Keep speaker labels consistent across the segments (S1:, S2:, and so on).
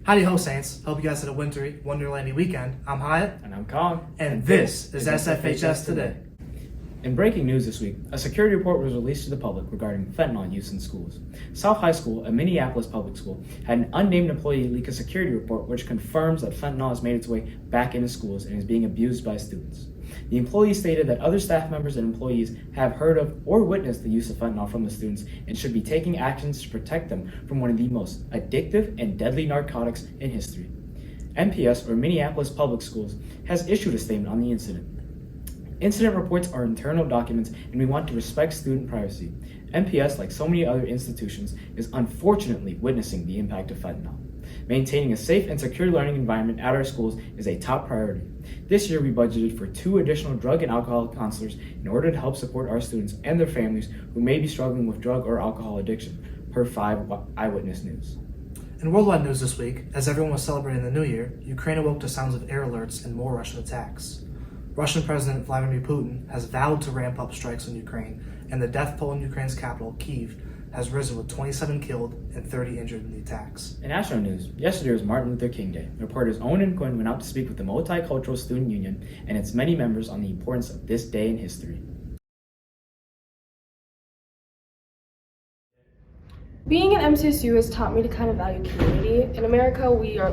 S1: Howdy ho, Saints. Hope you guys had a wintry, wonderlandy weekend. I'm Hyatt.
S2: And I'm Kong.
S1: And this is SFHS Today.
S2: In breaking news this week, a security report was released to the public regarding fentanyl use in schools. South High School, a Minneapolis public school, had an unnamed employee leak a security report which confirms that fentanyl has made its way back into schools and is being abused by students. The employee stated that other staff members and employees have heard of or witnessed the use of fentanyl from the students and should be taking actions to protect them from one of the most addictive and deadly narcotics in history. MPS, or Minneapolis Public Schools, has issued a statement on the incident. Incident reports are internal documents and we want to respect student privacy. MPS, like so many other institutions, is unfortunately witnessing the impact of fentanyl. Maintaining a safe and secure learning environment at our schools is a top priority. This year we budgeted for 2 additional drug and alcohol counselors in order to help support our students and their families who may be struggling with drug or alcohol addiction, per 5 Eyewitness News.
S1: In worldwide news this week, as everyone was celebrating the new year, Ukraine awoke to sounds of air alerts and more Russian attacks. Russian President Vladimir Putin has vowed to ramp up strikes on Ukraine, and the death toll in Ukraine's capital, Kyiv, has risen with 27 killed and 30 injured in the attacks.
S2: In Astro News, yesterday was Martin Luther King Day. Reporters Owen and Quinn went out to speak with the Multicultural Student Union and its many members on the importance of this day in history.
S3: Being at MCSU has taught me to kind of value community. In America, we are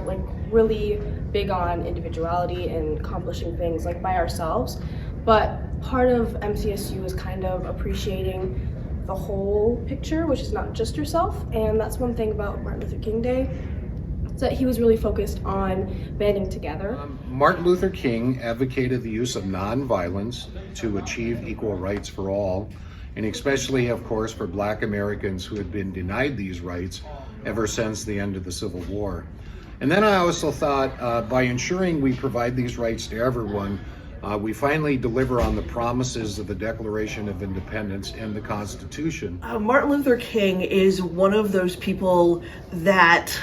S3: really big on individuality and accomplishing things by ourselves. But part of MCSU is kind of appreciating the whole picture, which is not just yourself. And that's one thing about Martin Luther King Day, is that he was really focused on banding together.
S4: Martin Luther King advocated the use of nonviolence to achieve equal rights for all, and especially, of course, for Black Americans who had been denied these rights ever since the end of the Civil War. And then I also thought by ensuring we provide these rights to everyone, we finally deliver on the promises of the Declaration of Independence and the Constitution.
S5: Martin Luther King is one of those people that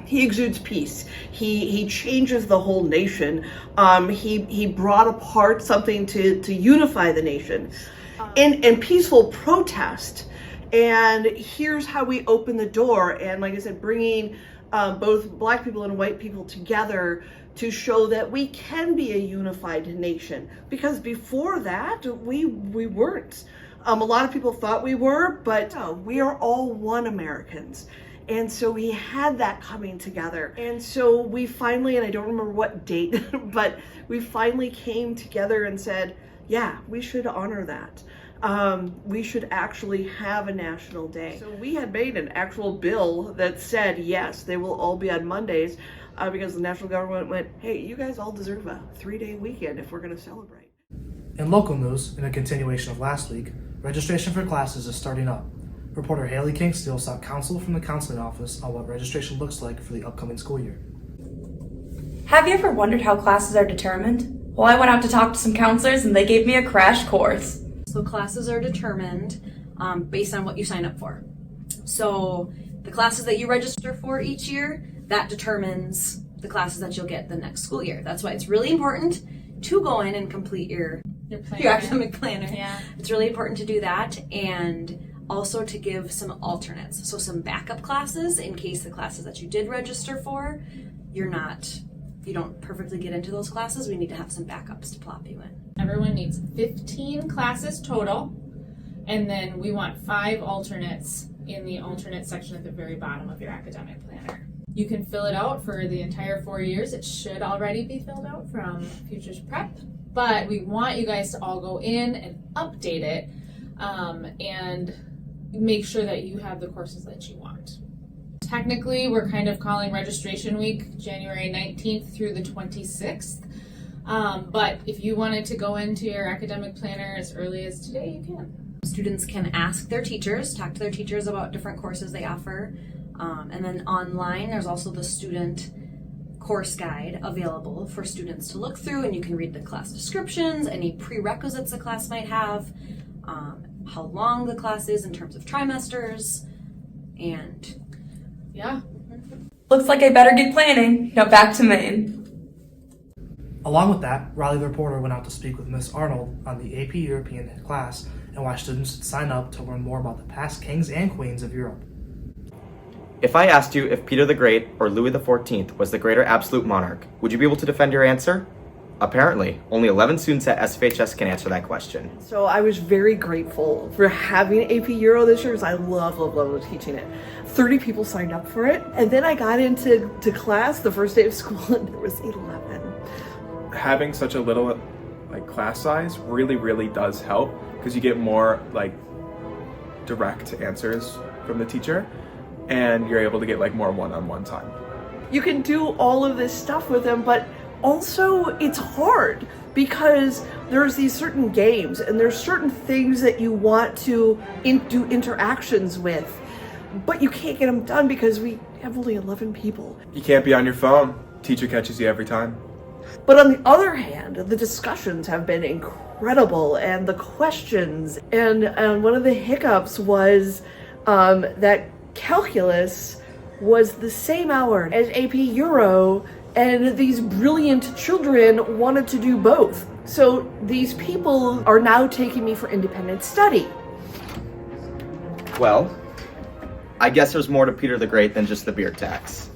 S5: he exudes peace. He changes the whole nation. He brought apart something to unify the nation in peaceful protest. And here's how we open the door. And like I said, bringing both Black people and white people together to show that we can be a unified nation. Because before that, we weren't. A lot of people thought we were, but no, we are all one Americans. And so we had that coming together. And so we finally, and I don't remember what date, but we finally came together and said, yeah, we should honor that. We should actually have a national day. So we had made an actual bill that said, yes, they will all be on Mondays, because the national government went, hey, you guys all deserve a 3-day weekend if we're gonna celebrate.
S1: In local news, in a continuation of last week, registration for classes is starting up. Reporter Haley Kingsteel sought counsel from the counseling office on what registration looks like for the upcoming school year.
S6: Have you ever wondered how classes are determined? Well, I went out to talk to some counselors and they gave me a crash course.
S7: So classes are determined based on what you sign up for. So the classes that you register for each year, that determines the classes that you'll get the next school year. That's why it's really important to go in and complete your academic planner.
S8: Yeah.
S7: It's really important to do that, and also to give some alternates. So some backup classes in case the classes that you did register for, you don't perfectly get into those classes. We need to have some backups to plop you in.
S8: Everyone needs 15 classes total, and then we want 5 alternates in the alternate section at the very bottom of your academic planner. You can fill it out for the entire 4 years. It should already be filled out from Futures Prep, but we want you guys to all go in and update it and make sure that you have the courses that you want. Technically, we're kind of calling registration week January 19th through the 26th. But if you wanted to go into your academic planner as early as today, you can.
S7: Students can ask their teachers, talk to their teachers about different courses they offer. And then online, there's also the student course guide available for students to look through, and you can read the class descriptions, any prerequisites the class might have, how long the class is in terms of trimesters, and
S8: Yeah.
S6: Looks like I better get planning. Now back to Maine.
S1: Along with that, Riley the reporter went out to speak with Miss Arnold on the AP European class and why students should sign up to learn more about the past kings and queens of Europe.
S9: If I asked you if Peter the Great or Louis XIV was the greater absolute monarch, would you be able to defend your answer? Apparently, only 11 students at SFHS can answer that question.
S5: So I was very grateful for having AP Euro this year because I love teaching it. 30 people signed up for it. And then I got into class the first day of school and there was 11.
S10: Having such a little class size really does help because you get more direct answers from the teacher and you're able to get more one-on-one time.
S5: You can do all of this stuff with them, but also it's hard because there's these certain games and there's certain things that you want to do interactions with, but you can't get them done because we have only 11 people.
S10: You can't be on your phone. Teacher catches you every time.
S5: But on the other hand, the discussions have been incredible and the questions, and one of the hiccups was that calculus was the same hour as AP Euro, and these brilliant children wanted to do both. So these people are now taking me for independent study.
S9: Well, I guess there's more to Peter the Great than just the beer tax.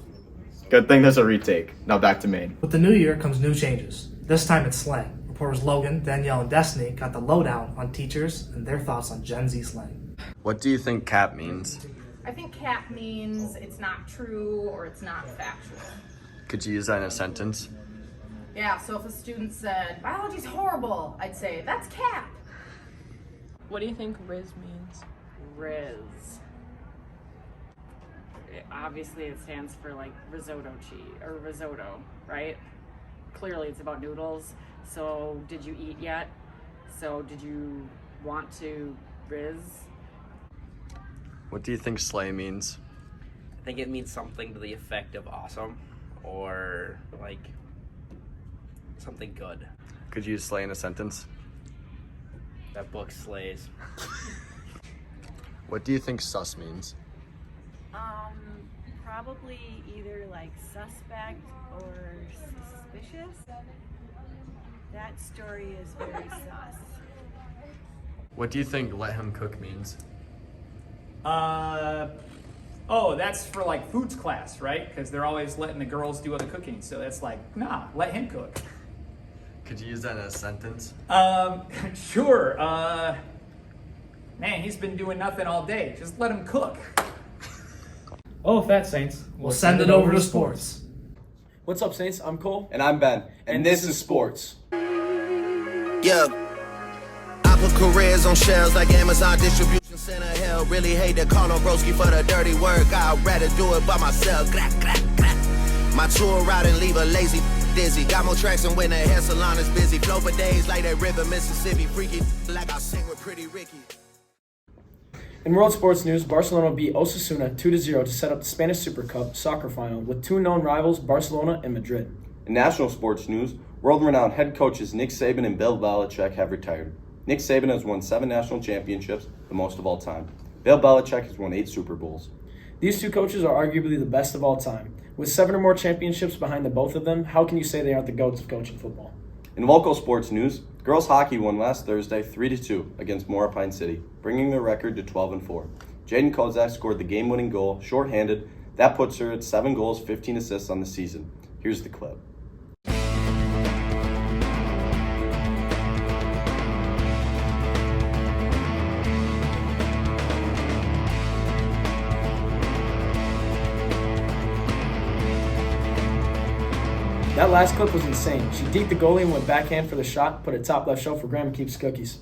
S9: Good thing there's a retake. Now back to Maine.
S1: With the new year comes new changes. This time it's slang. Reporters Logan, Danielle, and Destiny got the lowdown on teachers and their thoughts on Gen Z slang.
S11: What do you think cap means?
S12: I think cap means it's not true or it's not factual.
S11: Could you use that in a sentence?
S12: Yeah, so if a student said, biology's horrible, I'd say, that's cap.
S13: What do you think Riz means?
S14: Riz. Obviously it stands for risotto cheese or risotto, right? Clearly it's about noodles. So did you eat yet? So did you want to Riz?
S11: What do you think slay means?
S15: I think it means something to the effect of awesome or something good.
S11: Could you use slay in a sentence?
S15: That book slays.
S11: What do you think sus means?
S16: Probably either suspect or suspicious. That story is very sus.
S11: What do you think let him cook means?
S2: Oh, that's for foods class, right? Because they're always letting the girls do all the cooking. So that's nah, let him cook.
S11: Could you use that in a sentence?
S2: Sure. Man, he's been doing nothing all day. Just let him cook. Oh, if that, Saints.
S1: We'll send it over to sports.
S17: What's up, Saints? I'm Cole.
S18: And I'm Ben. And this is Sports.
S19: Yeah. I put careers on shelves like Amazon Distribution Center. Hell, really hate to call on Broski for the dirty work. I'd rather do it by myself. My tour route and leave a lazy dizzy. Got more tracks than when the hair salon is busy. Flow for days like that river, Mississippi. Freaky like I sing with Pretty Ricky.
S17: In world sports news, Barcelona beat Osasuna 2-0 to set up the Spanish Super Cup soccer final with two known rivals, Barcelona and Madrid.
S18: In national sports news, world-renowned head coaches Nick Saban and Bill Belichick have retired. Nick Saban has won 7 national championships, the most of all time. Bill Belichick has won 8 Super Bowls.
S17: These two coaches are arguably the best of all time. With 7 or more championships behind the both of them, how can you say they aren't the GOATs of coaching football?
S18: In local sports news, girls hockey won last Thursday 3-2 against Maupine City, bringing their record to 12-4. Jaden Kozak scored the game-winning goal, shorthanded. That puts her at 7 goals, 15 assists on the season. Here's the clip.
S17: That last clip was insane. She deked the goalie and went backhand for the shot, put it top left shelf for Graham Keeps Cookies.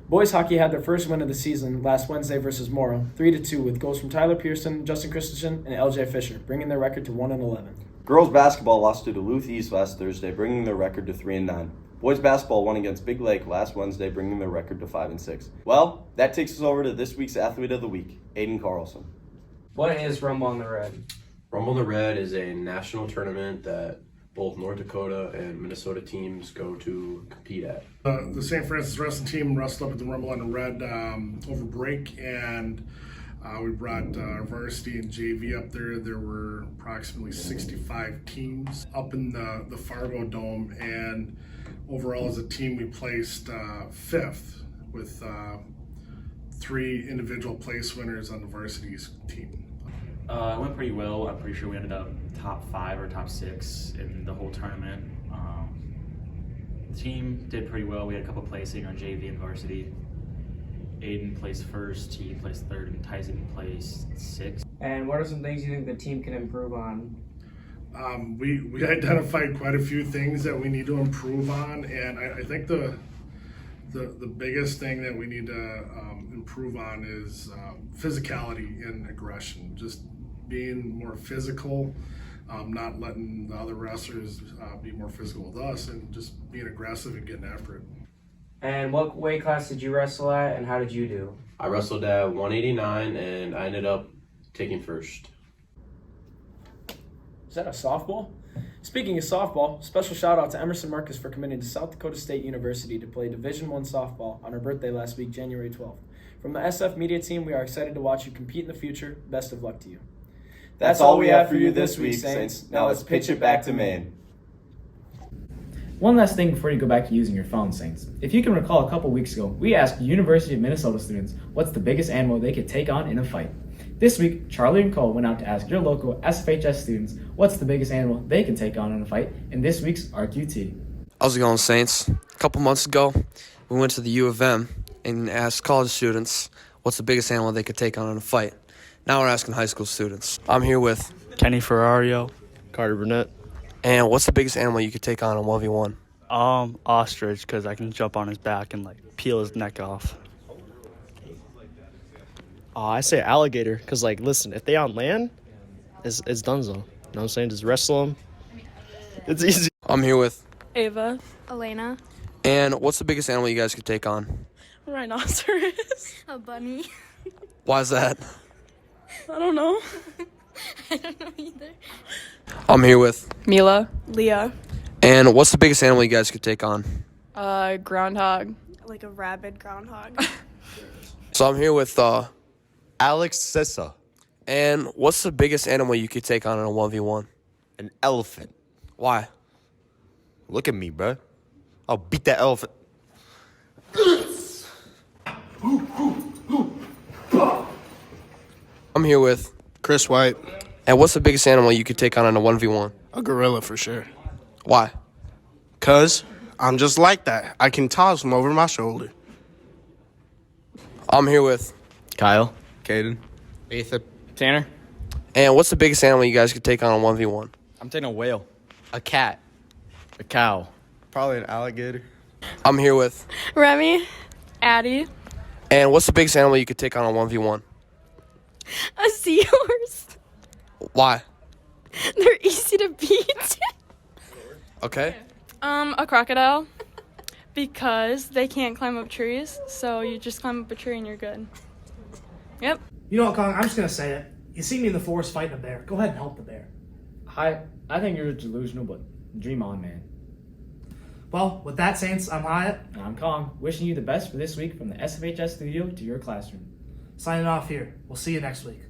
S17: Boys hockey had their first win of the season last Wednesday versus Morrow, 3-2, with goals from Tyler Pearson, Justin Christensen, and LJ Fisher, bringing their record to 1-11.
S18: Girls basketball lost to Duluth East last Thursday, bringing their record to 3-9. Boys basketball won against Big Lake last Wednesday, bringing their record to 5-6. Well, that takes us over to this week's Athlete of the Week, Aiden Carlson.
S20: What is Rumble on the Red?
S21: Rumble on the Red is a national tournament that both North Dakota and Minnesota teams go to compete at.
S22: The St. Francis wrestling team wrestled up at the Rumble on the Red over break, and we brought our varsity and JV up there. There were approximately 65 teams up in the Fargo Dome, and overall as a team we placed 5th with 3 individual place winners on the varsity team.
S3: It went pretty well. I'm pretty sure we ended up top 5 or top 6 in the whole tournament. The team did pretty well. We had a couple placing on JV and varsity. Aiden placed first, he placed third, and Tyson placed 6th.
S20: And what are some things you think the team can improve on?
S22: We identified quite a few things that we need to improve on, and I think the biggest thing that we need to improve on is physicality and aggression. Just being more physical, not letting the other wrestlers be more physical with us, and just being aggressive and getting after it.
S20: And what weight class did you wrestle at, and how did you do?
S21: I wrestled at 189 and I ended up taking first.
S17: Is that a softball? Speaking of softball, special shout out to Emerson Marcus for committing to South Dakota State University to play Division I softball on her birthday last week, January 12th. From the SF Media team, we are excited to watch you compete in the future. Best of luck to you.
S18: That's all we have for you this week, Saints. Now let's pitch it back to Maine.
S2: One last thing before you go back to using your phone, Saints. If you can recall, a couple weeks ago, we asked University of Minnesota students what's the biggest animal they could take on in a fight. This week, Charlie and Cole went out to ask your local SFHS students what's the biggest animal they can take on in a fight in this week's RQT.
S4: How's it going, Saints? A couple months ago, we went to the U of M and asked college students what's the biggest animal they could take on in a fight. Now we're asking high school students. I'm here with
S23: Kenny Ferrario, Carter Burnett.
S4: And what's the biggest animal you could take on a 1v1?
S23: Ostrich, because I can jump on his back and peel his neck off. I say alligator, because listen, if they on land, it's donezo. You know what I'm saying? Just wrestle them. It's easy.
S4: I'm here with
S24: Ava, Elena,
S4: and what's the biggest animal you guys could take on?
S24: rhinoceros, a bunny.
S4: Why is that?
S24: I don't know. I don't know either.
S4: I'm here with
S24: Mila, Leah,
S4: and what's the biggest animal you guys could take on?
S24: groundhog, like a rabid groundhog.
S4: So I'm here with
S25: Alex Sissa.
S4: And what's the biggest animal you could take on in a 1v1?
S25: An elephant.
S4: Why?
S25: Look at me, bro. I'll beat that elephant.
S4: I'm here with
S26: Chris White.
S4: And what's the biggest animal you could take on in a 1v1?
S26: A gorilla for sure.
S4: Why?
S26: 'Cause I'm just like that. I can toss him over my shoulder.
S4: I'm here with
S25: Kyle.
S26: Caden.
S23: Ethan. Tanner.
S4: And what's the biggest animal you guys could take on a 1v1?
S23: I'm taking a whale.
S4: A cat.
S23: A cow.
S26: Probably an alligator.
S4: I'm here with
S24: Remy, Addie,
S4: And what's the biggest animal you could take on a 1v1?
S24: a seahorse.
S4: Why?
S24: They're easy to beat.
S4: Okay.
S24: A crocodile, because they can't climb up trees, so you just climb up a tree and you're good. Yep.
S1: You know what, Kong? I'm just gonna say it. You see me in the forest fighting a bear. Go ahead and help the bear.
S2: I think you're delusional, but dream on, man.
S1: Well, with that, Saints, I'm Hyatt.
S2: And I'm Kong, wishing you the best for this week from the SFHS studio to your classroom.
S1: Signing off here. We'll see you next week.